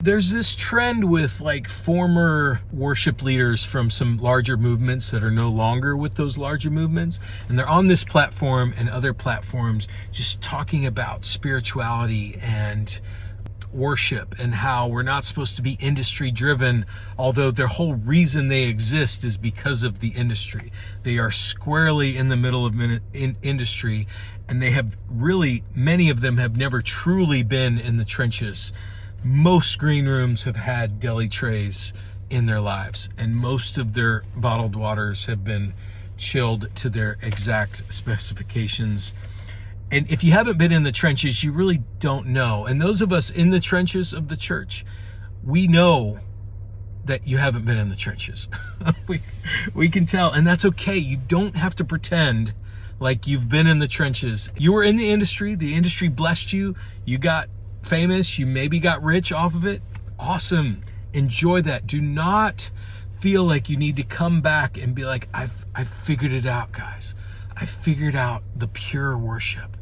There's this trend with like former worship leaders from some larger movements that are no longer with those larger movements, and they're on this platform and other platforms just talking about spirituality and worship and how we're not supposed to be industry driven, although their whole reason they exist is because of the industry. They are squarely in the middle of industry, and they have really, many of them have never truly been in the trenches. Most green rooms have had deli trays in their lives, and most of their bottled waters have been chilled to their exact specifications. And if you haven't been in the trenches, you really don't know. And those of us in the trenches of the church, we know that you haven't been in the trenches. we can tell, and that's okay. You don't have to pretend like you've been in the trenches. You were in the industry blessed you, you got famous, you maybe got rich off of it. Awesome. Enjoy that. Do not feel like you need to come back and be like, I've figured it out, guys. I figured out the pure worship.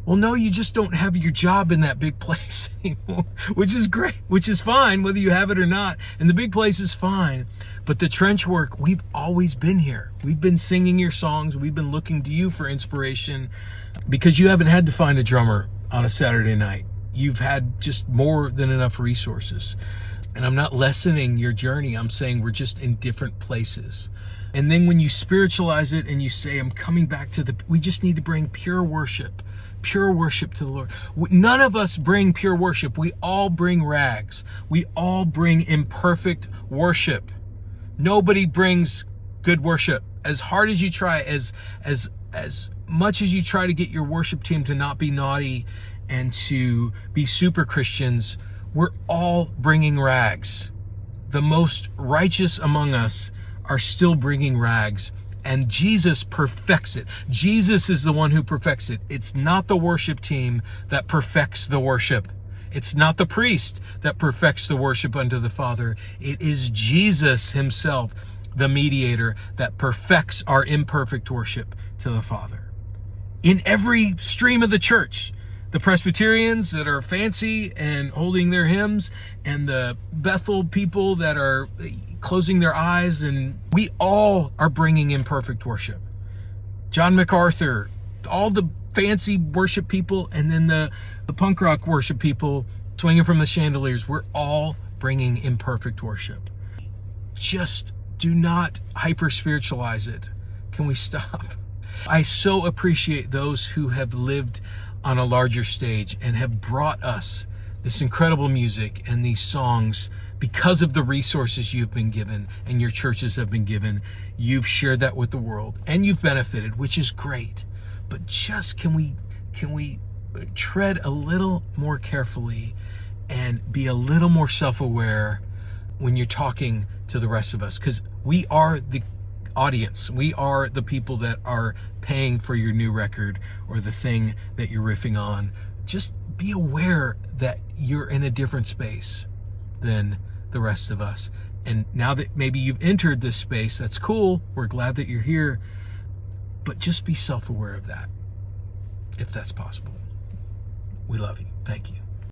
Well, no, you just don't have your job in that big place anymore, which is great, which is fine, whether you have it or not. And the big place is fine. But the trench work, we've always been here. We've been singing your songs. We've been looking to you for inspiration, because you haven't had to find a drummer on a Saturday night. You've had just more than enough resources. And I'm not lessening your journey. I'm saying we're just in different places. And then when you spiritualize it and you say, I'm coming back to we just need to bring pure worship to the Lord. None of us bring pure worship. We all bring rags. We all bring imperfect worship. Nobody brings good worship. As hard as you try, as much as you try to get your worship team to not be naughty and to be super Christians, we're all bringing rags. The most righteous among us are still bringing rags, and Jesus perfects it. Jesus is the one who perfects it. It's not the worship team that perfects the worship. It's not the priest that perfects the worship unto the Father. It is Jesus himself, the mediator, that perfects our imperfect worship to the Father. In every stream of the church, the Presbyterians that are fancy and holding their hymns, and the Bethel people that are closing their eyes, and we all are bringing imperfect worship. John MacArthur, all the fancy worship people, and then the punk rock worship people swinging from the chandeliers, we're all bringing imperfect worship. Just do not hyper spiritualize it. Can we stop? I so appreciate those who have lived on a larger stage and have brought us this incredible music and these songs because of the resources you've been given and your churches have been given. You've shared that with the world and you've benefited, which is great. But just can we tread a little more carefully and be a little more self-aware when you're talking to the rest of us? Because we are the audience. We are the people that are paying for your new record or the thing that you're riffing on. Just be aware that you're in a different space than the rest of us. And now that maybe you've entered this space, that's cool. We're glad that you're here. But just be self-aware of that, if that's possible. We love you. Thank you.